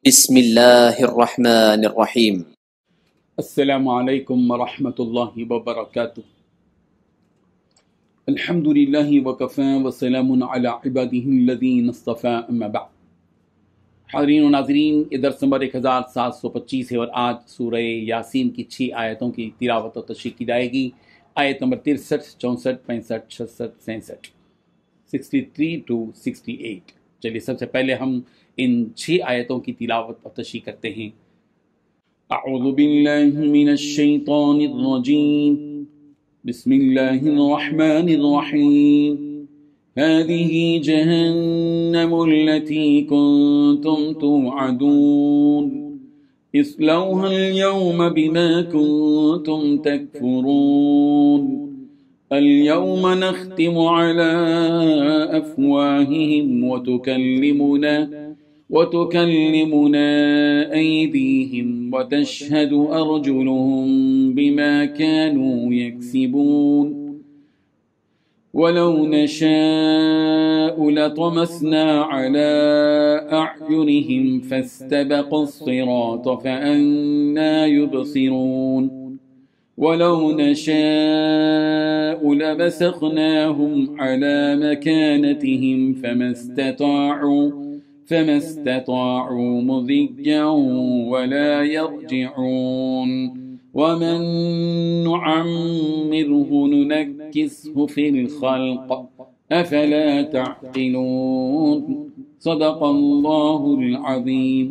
بسم اللہ الرحمن الرحیم۔ السلام علیکم ورحمۃ اللہ وبرکاتہ۔ الحمد للہ وکفی وسلام علی عبادہ الذین اصطفی، اما بعد۔ حاضرین و ناظرین، یہ درس نمبر 1725 ہے اور آج سورہ یاسین کی 6 آیتوں کی تلاوت و تشریح کی جائے گی۔ آیت نمبر 63، 64، 65، 66، 67، 63 to 68۔ چلیے سب سے پہلے ہم ان 6 آیتوں کی تلاوت اور تشریح کرتے ہیں۔ اعوذ باللہ من الشیطان الرجیم، بسم اللہ الرحمن الرحیم۔ هذه جہنم التي كنتم توعدون اصلوها اليوم بما كنتم تكفرون اليوم نختم على أفواههم وتكلمنا أيديهم وتشهد أرجلهم بما كانوا يكسبون ولو نشاء لطمسنا على أعينهم فاستبقوا الصراط فأنى يبصرون ولو نشاء لمسخناهم على مكانتهم فما استطاعوا مضيا ولا يرجعون ومن نعمره ننكسه في الخلق أفلا تعقلون صدق اللہ العظیم۔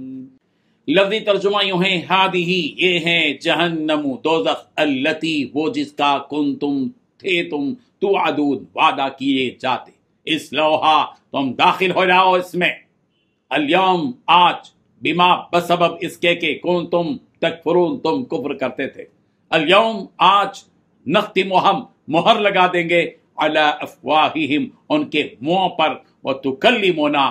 لفظی ترجمہ یوں ہے، ہادی یہ ہے جہنم دوزخ، التی وہ جس کا کنتم تھے تم توعدون وعدہ کیے جاتے، اس لوہا تم داخل ہو جاؤ اس میں، الیوم آج، بما بسبب اس کے کہ کنتم تکفرون تم کفر کرتے تھے، الیوم آج، نختم ہم مہر لگا دیں گے، علی افواہہم ان کے منہوں پر، وتکلمنا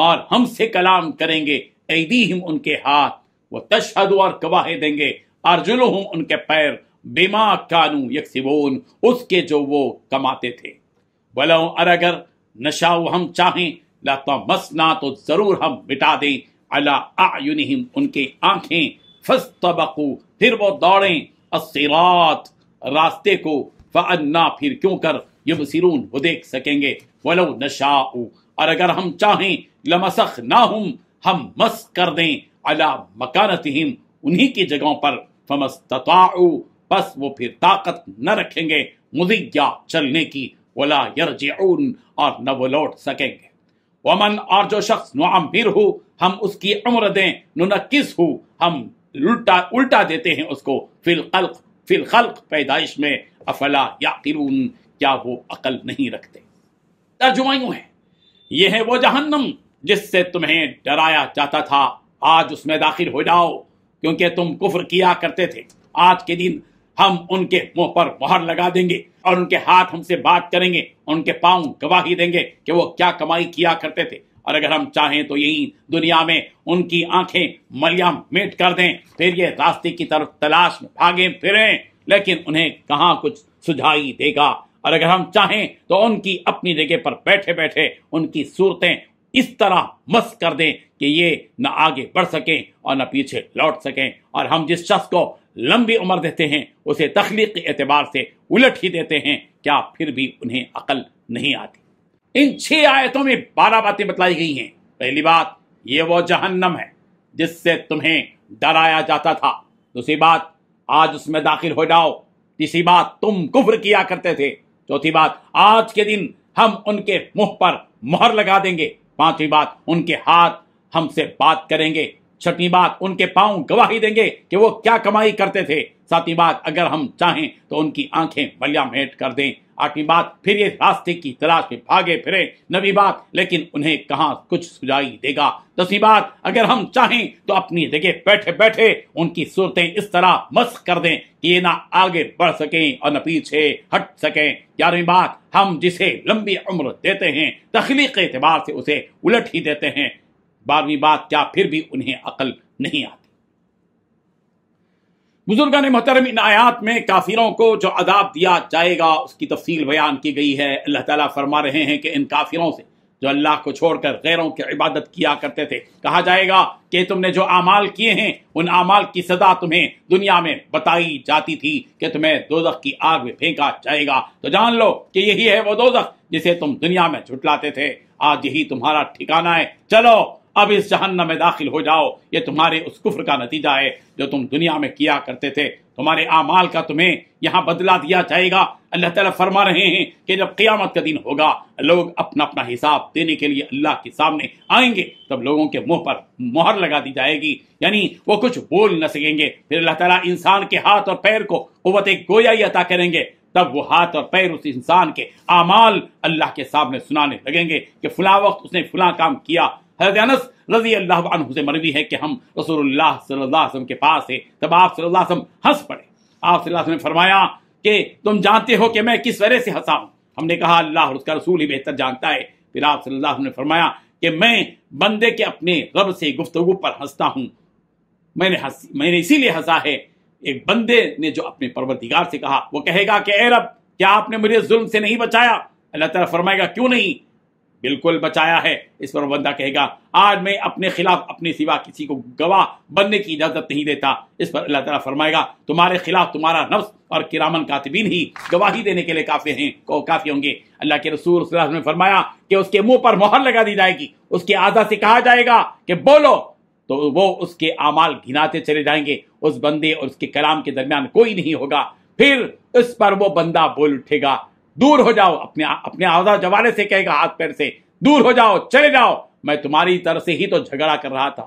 اور ہم سے کلام کریں گے، ایدیہم ان کے ہاتھ، وتشہد اور گواہی دیں گے، ارجلہم ان کے پیر، بما کانوا یکسبون اس کے جو وہ کماتے تھے، ولو اور اگر نشاء ہم چاہیں، لطمسنا تو ضرور ہم مٹا دیں، علی اعینہم ان کی آنکھیں، فاستبقوا پھر وہ دوڑیں، الصراط راستے کو، فانا پھر کیوں کر، یبصرون وہ دیکھ سکیں گے، ولو نشاء اور اگر ہم چاہیں، لمسخناہم ہم مس کر دیں، علی مکانتہم انہی کی جگہوں پر، فما استطاعوا پس وہ پھر طاقت نہ رکھیں گے، مضیا چلنے کی، ولا یرجعون اور نہ وہ لوٹ سکیں گے، ومن اور جو شخص نعمرہ ہم اس کی عمر دیں، ننکسہ ہم الٹا دیتے ہیں اس کو، فی الخلق پیدائش میں، افلا یعقلون کیا وہ عقل نہیں رکھتے۔ ترجمہ یوں ہے، یہ ہے وہ جہنم جس سے تمہیں ڈرایا جاتا تھا، آج اس میں داخل ہو جاؤ کیونکہ تم کفر کیا کرتے تھے، آج کے دن ہم ان کے منہ پر مہر لگا دیں گے اور ان کے ہاتھ ہم سے بات کریں گے، ان کے پاؤں گواہی دیں گے کہ وہ کیا کمائی کیا کرتے تھے، اور اگر ہم چاہیں تو یہی دنیا میں ان کی آنکھیں ملیام میٹ کر دیں، پھر یہ راستے کی طرف تلاش میں بھاگیں پھریں، لیکن انہیں کہاں کچھ سجھائی دے گا، اور اگر ہم چاہیں تو ان کی اپنی جگہ پر بیٹھے بیٹھے ان کی صورتیں اس طرح مس کر دیں کہ یہ نہ آگے بڑھ سکیں اور نہ پیچھے لوٹ سکیں، اور ہم جس شخص کو لمبی عمر دیتے ہیں اسے تخلیقی اعتبار سے الٹ ہی دیتے ہیں، کیا پھر بھی انہیں عقل نہیں آتی۔ ان 6 آیتوں میں 12 باتیں بتلائی گئی ہیں۔ پہلی بات، یہ وہ جہنم ہے جس سے تمہیں ڈرایا جاتا تھا۔ دوسری بات، آج اس میں داخل ہو جاؤ۔ تیسری بات، تم کفر کیا کرتے تھے۔ چوتھی بات، آج کے دن ہم ان کے منہ پر مہر لگا دیں گے۔ پانچویں بات، ان کے ہاتھ ہم سے بات کریں گے۔ چھٹویں بات، ان کے پاؤں گواہی دیں گے کہ وہ کیا کمائی کرتے تھے۔ ساتویں بات، اگر ہم چاہیں تو ان کی آنکھیں ملیام میٹ کر دیں۔ آٹھویں بات، پھر یہ راستے کی تلاش میں بھاگے پھرے۔ نویں بات، لیکن انہیں کہاں کچھ سجائی دے گا۔ 10ویں بات، اگر ہم چاہیں تو اپنی جگہ بیٹھے بیٹھے ان کی صورتیں اس طرح مسخ کر دیں کہ یہ نہ آگے بڑھ سکیں اور نہ پیچھے ہٹ سکیں۔ 11ویں بات، ہم جسے لمبی عمر دیتے ہیں تخلیق اعتبار سے اسے الٹ ہی دیتے ہیں۔ 12ویں بات، کیا پھر بھی انہیں عقل نہیں آتی۔ بزرگان محترم، ان آیات میں کافروں کو جو عذاب دیا جائے گا اس کی تفصیل بیان کی گئی ہے۔ اللہ تعالیٰ فرما رہے ہیں کہ ان کافروں سے جو اللہ کو چھوڑ کر غیروں کی عبادت کیا کرتے تھے، کہا جائے گا کہ تم نے جو اعمال کیے ہیں ان اعمال کی سزا تمہیں دنیا میں بتائی جاتی تھی کہ تمہیں دوزخ کی آگ میں پھینکا جائے گا، تو جان لو کہ یہی ہے وہ دوزخ جسے تم دنیا میں جھٹلاتے تھے، آج یہی تمہارا ٹھکانہ ہے، چلو اب اس جہنم میں داخل ہو جاؤ۔ یہ تمہارے اس کفر کا نتیجہ ہے جو تم دنیا میں کیا کرتے تھے، تمہارے اعمال کا تمہیں یہاں بدلہ دیا جائے گا۔ اللہ تعالیٰ فرما رہے ہیں کہ جب قیامت کا دن ہوگا، لوگ اپنا اپنا حساب دینے کے لیے اللہ کے سامنے آئیں گے، تب لوگوں کے منہ پر مہر لگا دی جائے گی، یعنی وہ کچھ بول نہ سکیں گے۔ پھر اللہ تعالیٰ انسان کے ہاتھ اور پیر کو قوت گویائی عطا کریں گے، تب وہ ہاتھ اور پیر اس انسان کے اعمال اللہ کے سامنے سنانے لگیں گے کہ فلاں وقت اس نے فلاں کام کیا۔ حضرت انس رضی اللہ عنہ سے مروی ہے کہ ہم رسول اللہ صلی اللہ علیہ وسلم کے پاس تھے، تب آپ صلی اللہ علیہ وسلم ہنس پڑے۔ آپ صلی اللہ علیہ وسلم نے فرمایا کہ تم جانتے ہو کہ میں کس وجہ سے ہنسا ہوں؟ ہم نے کہا اللہ اور اس کا رسول ہی بہتر جانتا ہے۔ پھر آپ صلی اللہ علیہ وسلم نے فرمایا کہ میں بندے کے اپنے رب سے گفتگو پر ہنستا ہوں، میں نے اسی لیے ہنسا ہے۔ ایک بندے نے جو اپنے پروردگار سے کہا، وہ کہے گا کہ اے رب، کیا آپ نے مجھے ظلم سے نہیں بچایا؟ اللہ تعالیٰ فرمائے گا کیوں نہیں، بالکل بچایا ہے۔ اس پر وہ بندہ کہے گا آج میں اپنے خلاف اپنے سوا کسی کو گواہ بننے کی اجازت نہیں دیتا۔ اس پر اللہ تعالیٰ فرمائے گا تمہارے خلاف تمہارا نفس اور کرامن کاتبین ہی گواہی دینے کے لیے کافی ہوں گے۔ اللہ کے رسول صلی اللہ علیہ وسلم نے فرمایا کہ اس کے منہ پر مہر لگا دی جائے گی، اس کے اعضاء سے کہا جائے گا کہ بولو، تو وہ اس کے اعمال گناتے چلے جائیں گے، اس بندے اور اس کے کلام کے درمیان کوئی نہیں ہوگا۔ پھر اس پر وہ بندہ بول اٹھے گا دور ہو جاؤ، اپنے اعضاء جوارے سے کہے گا، ہاتھ پیر سے دور ہو جاؤ، چلے جاؤ، میں تمہاری طرف سے ہی تو جھگڑا کر رہا تھا۔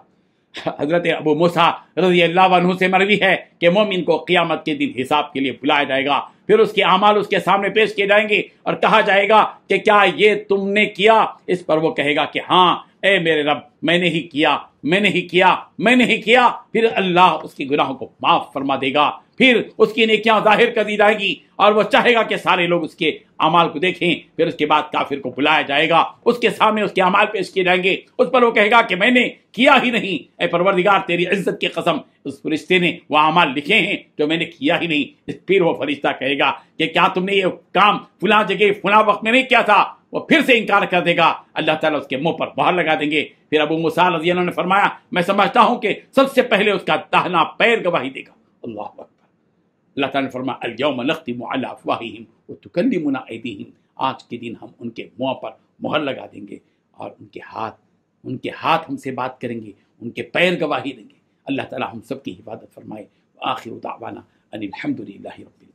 حضرت ابو موسیٰ رضی اللہ عنہ سے مروی ہے کہ مومن کو قیامت کے دن حساب کے لیے بلایا جائے گا، پھر اس کے اعمال اس کے سامنے پیش کیے جائیں گے اور کہا جائے گا کہ کیا یہ تم نے کیا؟ اس پر وہ کہے گا کہ ہاں اے میرے رب، میں نے ہی کیا، میں نے ہی کیا، میں نے ہی کیا۔ پھر اللہ اس کے گناہوں کو معاف فرما دے گا، پھر اس کی نیکیاں ظاہر کر دی جائے گی اور وہ چاہے گا کہ سارے لوگ اس کے اعمال کو دیکھیں۔ پھر اس کے بعد کافر کو بلایا جائے گا، اس کے سامنے اس کے اعمال پیش کیے جائیں گے، اس پر وہ کہے گا کہ میں نے کیا ہی نہیں، اے پروردگار تیری عزت کی قسم، اس فرشتے نے وہ اعمال لکھے ہیں جو میں نے کیا ہی نہیں۔ پھر وہ فرشتہ کہے گا کہ کیا تم نے یہ کام فلاں جگہ فلاں وقت میں نہیں کیا تھا؟ وہ پھر سے انکار کر دے گا، اللہ تعالیٰ اس کے منہ پر مہر لگا دیں گے۔ پھر ابو موسیٰ رضی اللہ عنہ نے فرمایا میں سمجھتا ہوں کہ سب سے پہلے اس کا داہنا پیر گواہی دے گا۔ اللہ اکبر۔ اللہ تعالیٰ نے فرمایا الیوم نختم علی افواہہم وتکلمنا ایدیہم، آج کے دن ہم ان کے منہ پر مہر لگا دیں گے اور ان کے ہاتھ ہم سے بات کریں گے، ان کے پیر گواہی دیں گے۔ اللہ تعالیٰ ہم سب کی حفاظت فرمائے۔ آخر دعوانا ان الحمد للہ رب